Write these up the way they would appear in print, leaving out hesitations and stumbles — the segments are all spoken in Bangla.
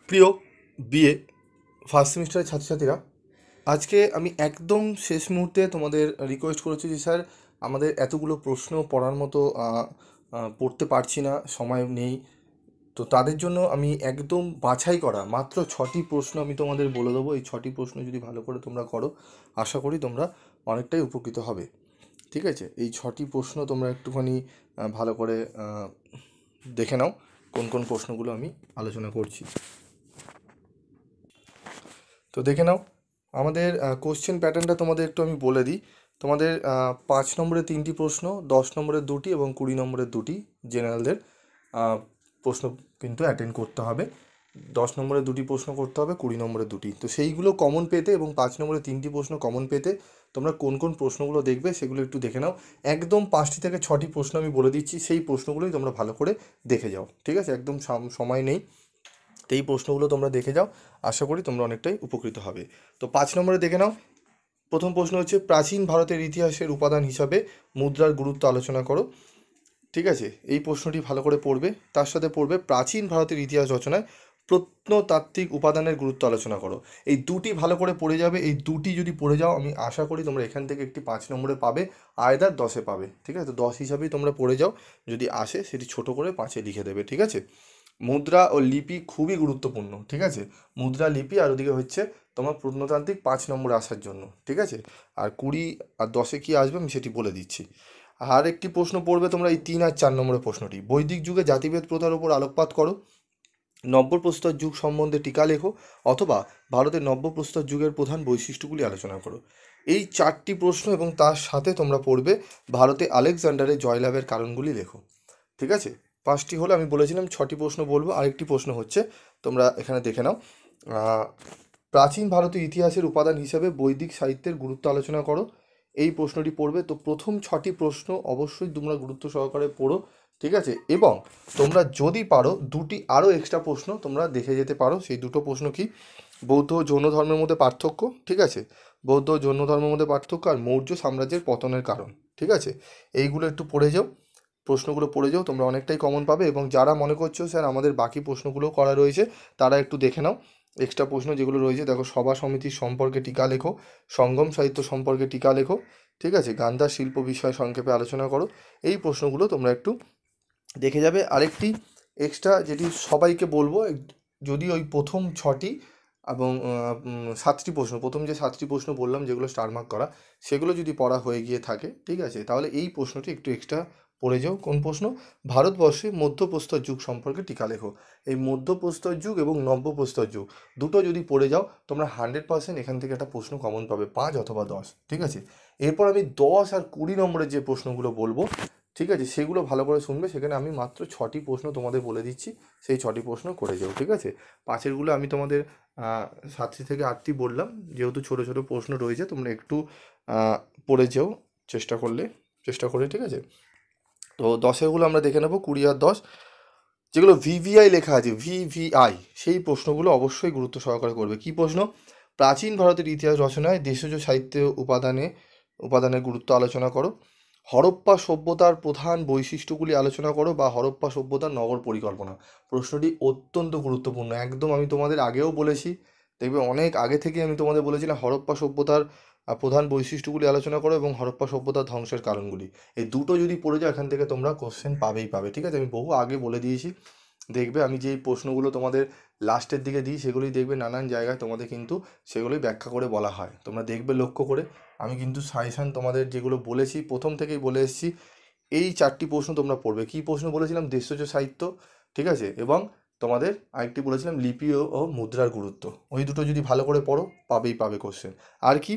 প্রিয় বিএ ফার্স্ট সেমিস্টারের ছাত্রছাত্রীরা, আজকে আমি একদম শেষ মুহূর্তে তোমাদের রিকোয়েস্ট করেছি যে স্যার আমাদের এতগুলো প্রশ্ন পড়ার মতো পড়তে পারছি না, সময় নেই। তো তাদের জন্য আমি একদম বাছাই করা মাত্র 6টি প্রশ্ন আমি তোমাদের বলে দেবো। এই 6টি প্রশ্ন যদি ভালো করে তোমরা করো, আশা করি তোমরা অনেকটাই উপকৃত হবে। ঠিক আছে, এই 6টি প্রশ্ন তোমরা একটুখানি ভালো করে দেখে নাও কোন কোন প্রশ্নগুলো আমি আলোচনা করছি। তো দেখে নাও আমাদের কোশ্চেন প্যাটার্নটা তোমাদের একটু আমি বলে দিই। তোমাদের 5 নম্বরের 3টি প্রশ্ন, 10 নম্বরের 2টি এবং 20 নম্বরের 2টি জেনারেলদের প্রশ্ন কিন্তু অ্যাটেন্ড করতে হবে। 10 নম্বরের 2টি প্রশ্ন করতে হবে, 20 নম্বরের 2টি। তো সেইগুলো কমন পেতে এবং 5 নম্বরের 3টি প্রশ্ন কমন পেতে তোমরা কোন কোন প্রশ্নগুলো দেখবে সেগুলো একটু দেখে নাও। একদম 5টি থেকে 6টি প্রশ্ন আমি বলে দিচ্ছি, সেই প্রশ্নগুলোই তোমরা ভালো করে দেখে যাও। ঠিক আছে, একদম সময় নেই, তো এই প্রশ্নগুলো তোমরা দেখে যাও, আশা করি তোমরা অনেকটাই উপকৃত হবে। তো 5 নম্বরে দেখে নাও। প্রথম প্রশ্ন হচ্ছে, প্রাচীন ভারতের ইতিহাসের উপাদান হিসাবে মুদ্রার গুরুত্ব আলোচনা করো। ঠিক আছে, এই প্রশ্নটি ভালো করে পড়বে। তার সাথে পড়বে, প্রাচীন ভারতের ইতিহাস রচনায় প্রত্নতাত্ত্বিক উপাদানের গুরুত্ব আলোচনা করো। এই দুটি ভালো করে পড়ে যাবে। এই দুটি যদি পড়ে যাও, আমি আশা করি তোমরা এখান থেকে একটি 5 নম্বরে পাবে, আয়দার 10-এ পাবে। ঠিক আছে, তো 10 হিসাবেই তোমরা পড়ে যাও। যদি আসে সেটি ছোট করে 5-এ লিখে দেবে। ঠিক আছে, মুদ্রা ও লিপি খুবই গুরুত্বপূর্ণ। ঠিক আছে, মুদ্রা, লিপি, আর ওদিকে হচ্ছে তোমার প্রত্নতান্ত্রিক 5 নম্বরে আসার জন্য। ঠিক আছে, আর 20 আর 10-এ কী আসবে আমি সেটি বলে দিচ্ছি। আর একটি প্রশ্ন পড়বে তোমরা এই 3 আর 4 নম্বরের প্রশ্নটি, বৈদিক যুগে জাতিভেদ প্রথার উপর আলোকপাত করো, নব্যপ্রস্তর যুগ সম্বন্ধে টিকা লেখো, অথবা ভারতের নব্যপ্রস্তর যুগের প্রধান বৈশিষ্ট্যগুলি আলোচনা করো। এই 4টি প্রশ্ন এবং তার সাথে তোমরা পড়বে ভারতে আলেকজান্ডারের জয়লাভের কারণগুলি লেখো। ঠিক আছে, 5টি হলো, আমি বলেছিলাম 6টি প্রশ্ন বলবো। আরেকটি প্রশ্ন হচ্ছে, তোমরা এখানে দেখে নাও, প্রাচীন ভারতীয় ইতিহাসের উপাদান হিসেবে বৈদিক সাহিত্যের গুরুত্ব আলোচনা করো। এই প্রশ্নটি পড়বে। তো প্রথম 6টি প্রশ্ন অবশ্যই তোমরা গুরুত্ব সহকারে পড়ো। ঠিক আছে, এবং তোমরা যদি পারো 2টি আরও এক্সট্রা প্রশ্ন তোমরা দেখে যেতে পারো। সেই দুটো প্রশ্ন কি, বৌদ্ধ ও জৈন ধর্মের মধ্যে পার্থক্য। ঠিক আছে, বৌদ্ধ ও জৈন ধর্মের মধ্যে পার্থক্য, আর মৌর্য সাম্রাজ্যের পতনের কারণ। ঠিক আছে, এইগুলো একটু পড়ে যাও, প্রশ্নগুলো পড়ে যাও, তোমরা অনেকটাই কমন পাবে। এবং যারা মনে করছো স্যার আমাদের বাকি প্রশ্নগুলো করা রয়েছে, তারা একটু দেখে নাও এক্সট্রা প্রশ্ন যেগুলো রয়েছে। দেখো, সভা সমিতির সম্পর্কে টিকা লেখো, সঙ্গম সাহিত্য সম্পর্কে টিকা লেখো। ঠিক আছে, গান্ধার শিল্প বিষয়ে সংক্ষেপে আলোচনা করো। এই প্রশ্নগুলো তোমরা একটু দেখে যাবে। আরেকটি এক্সট্রা যেটি সবাইকে বলবো, যদি ওই প্রথম 6টি এবং 7টি প্রশ্ন, প্রথম যে 7টি প্রশ্ন বললাম যেগুলো স্টার মার্ক করা, সেগুলো যদি পড়া হয়ে গিয়ে থাকে, ঠিক আছে, তাহলে এই প্রশ্নটি একটু এক্সট্রা পড়ে যাও। কোন প্রশ্ন, ভারতবর্ষে মধ্যপ্রস্তর যুগ সম্পর্কে টিকা লেখো। এই মধ্যপ্রস্তর যুগ এবং নব্যপ্রস্তর যুগ দুটো যদি পড়ে যাও, তোমরা 100% এখান থেকে একটা প্রশ্ন কমন পাবে, 5 অথবা 10। ঠিক আছে, এরপর আমি 10 আর 20 নম্বরের যে প্রশ্নগুলো বলবো, ঠিক আছে, সেগুলো ভালো করে শুনবে। সেখানে আমি মাত্র 6টি প্রশ্ন তোমাদের বলে দিচ্ছি, সেই 6টি প্রশ্ন করে যাও। ঠিক আছে, 5-এরগুলো আমি তোমাদের 7টি থেকে 8টি বললাম, যেহেতু ছোটো ছোটো প্রশ্ন রয়েছে, তোমরা একটু পড়ে যেও চেষ্টা করে। ঠিক আছে, তো 10-এরগুলো আমরা দেখে নেবো, 20 আর 10। যেগুলো ভিভিআই লেখা আছে, ভিভিআই, সেই প্রশ্নগুলো অবশ্যই গুরুত্ব সহকারে করবে। কি প্রশ্ন, প্রাচীন ভারতের ইতিহাস রচনায় দেশজ সাহিত্য উপাদানের গুরুত্ব আলোচনা করো, হরপ্পা সভ্যতার প্রধান বৈশিষ্ট্যগুলি আলোচনা করো, বা হরপ্পা সভ্যতার নগর পরিকল্পনা। প্রশ্নটি অত্যন্ত গুরুত্বপূর্ণ, একদম আমি তোমাদের আগেও বলেছি, দেখবে অনেক আগে থেকে আমি তোমাদের বলেছিলাম হরপ্পা সভ্যতার প্রধান বৈশিষ্ট্যগুলি আলোচনা করো এবং হরপ্পা সভ্যতার ধ্বংসের কারণগুলি। এই দুটো যদি পড়ে যাও, এখান থেকে তোমরা কোশ্চেন পাবেই পাবে। ঠিক আছে, আমি বহু আগে বলে দিয়েছি। দেখবে আমি যেই প্রশ্নগুলো তোমাদের লাস্টের দিকে দিই, সেগুলোই দেখবে নানান জায়গায় তোমাদের কিন্তু সেগুলোই ব্যাখ্যা করে বলা হয়। তোমরা দেখবে লক্ষ্য করে, আমি কিন্তু সাজেশান তোমাদের যেগুলো বলেছি প্রথম থেকেই বলে এসেছি। এই 4টি প্রশ্ন তোমরা পড়বে। কি প্রশ্ন বলেছিলাম, দেশজ সাহিত্য, ঠিক আছে, এবং তোমাদের আরেকটি বলেছিলাম লিপি ও মুদ্রার গুরুত্ব। ওই দুটো যদি ভালো করে পড়ো, পাবেই পাবে কোশ্চেন। আর কি,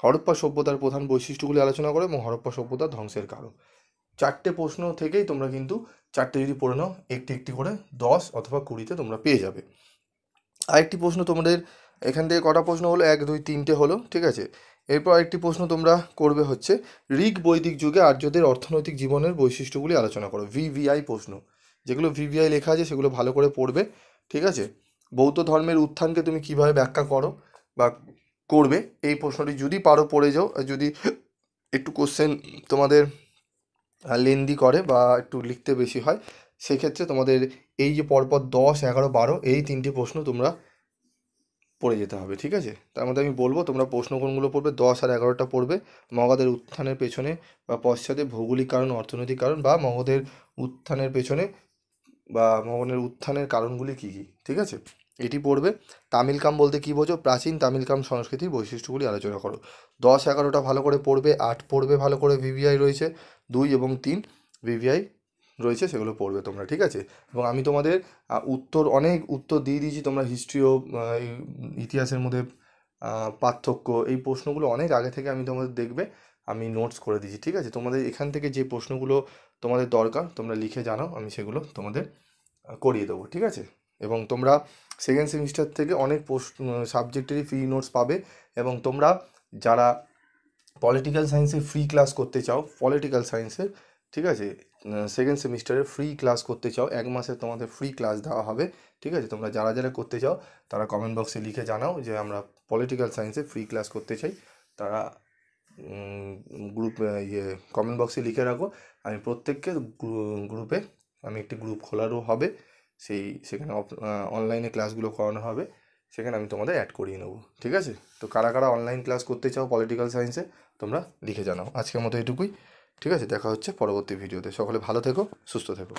হরপ্পা সভ্যতার প্রধান বৈশিষ্ট্যগুলি আলোচনা করো এবং হরপ্পা সভ্যতার ধ্বংসের কারণ। 4টে প্রশ্ন থেকেই তোমরা কিন্তু 4টে যদি পড়ে নাও, একটি একটি করে 10 অথবা 20-তে তোমরা পেয়ে যাবে। আরেকটি প্রশ্ন তোমাদের এখান থেকে কটা প্রশ্ন হলো, 1 2 3টে হলো। ঠিক আছে, এরপর আরেকটি প্রশ্ন তোমরা করবে হচ্ছে, ঋগ বৈদিক যুগে আর্যদের অর্থনৈতিক জীবনের বৈশিষ্ট্যগুলি আলোচনা করো। ভিভিআই প্রশ্ন, যেগুলো ভিভিআই লেখা আছে সেগুলো ভালো করে পড়বে। ঠিক আছে, বৌদ্ধ ধর্মের উত্থানকে তুমি কিভাবে ব্যাখ্যা করো বা করবে, এই প্রশ্নটি যদি পারো পড়ে যাও। আর যদি একটু কোশ্চেন তোমাদের লেন্দি করে বা একটু লিখতে বেশি হয়, সেক্ষেত্রে তোমাদের এই যে পরপর 10, 11, 12 এই 3টি প্রশ্ন তোমরা পড়ে যেতে হবে, ঠিক আছে? তার মধ্যে আমি বলবো তোমরা প্রশ্ন কোনগুলো পড়বে, 10 আর 11টা পড়বে। মগধের উত্থানের পেছনে বা পশ্চাতে ভৌগোলিক কারণ, অর্থনৈতিক কারণ, বা মগধের উত্থানের পেছনে বা মগধের উত্থানের কারণগুলি কী কী, ঠিক আছে? এটি পড়বে। তামিলকাম বলতে কী বোঝো? প্রাচীন তামিলকাম সংস্কৃতির বৈশিষ্ট্যগুলি আলোচনা করো। 10, 11টা ভালো করে পড়বে। 8 পড়বে ভালো করে, ভিভিআই রয়েছে 2 এবং 3 ভিভিআই রয়েছে, সেগুলো পড়বে তোমরা, ঠিক আছে? এবং আমি তোমাদের অনেক উত্তর দিয়ে দিয়েছি। তোমরা হিস্ট্রি ও ইতিহাসের মধ্যে পার্থক্য, এই প্রশ্নগুলো অনেক আগে থেকে আমি তোমাদের দেখবে আমি নোটস করে দিয়েছি, ঠিক আছে? তোমাদের এখান থেকে যে প্রশ্নগুলো তোমাদের দরকার তোমরা লিখে জানাও, আমি সেগুলো তোমাদের করিয়ে দেবো, ঠিক আছে? এবং তোমরা সেকেন্ড সেমিস্টার থেকে অনেক সাবজেক্টেরই ফ্রি নোটস পাবে। এবং তোমরা যারা পলিটিক্যাল সায়েন্সে ফ্রি ক্লাস করতে চাও, পলিটিক্যাল সায়েন্সে, ঠিক আছে, সেকেন্ড সেমিস্টারে ফ্রি ক্লাস করতে চাও, 1 মাসে তোমাদের ফ্রি ক্লাস দেওয়া হবে, ঠিক আছে? তোমরা যারা যারা করতে চাও তারা কমেন্ট বক্সে লিখে জানাও যে আমরা পলিটিক্যাল সায়েন্সে ফ্রি ক্লাস করতে চাই। তারা গ্রুপ কমেন্ট বক্সে লিখে রাখো। আমি প্রত্যেককে গ্রুপে, আমি একটি গ্রুপ খোলারও হবে, সেখানে অনলাইনে ক্লাসগুলো করানো হবে, সেখানে আমি তোমাদের অ্যাড করিয়ে নেবো, ঠিক আছে? তো কারা কারা অনলাইন ক্লাস করতে চাও পলিটিক্যাল সায়েন্সে তোমরা লিখে জানাও। আজকের মতো এটুকুই, ঠিক আছে? দেখা হচ্ছে পরবর্তী ভিডিওতে। সকলে ভালো থেকো, সুস্থ থেকো।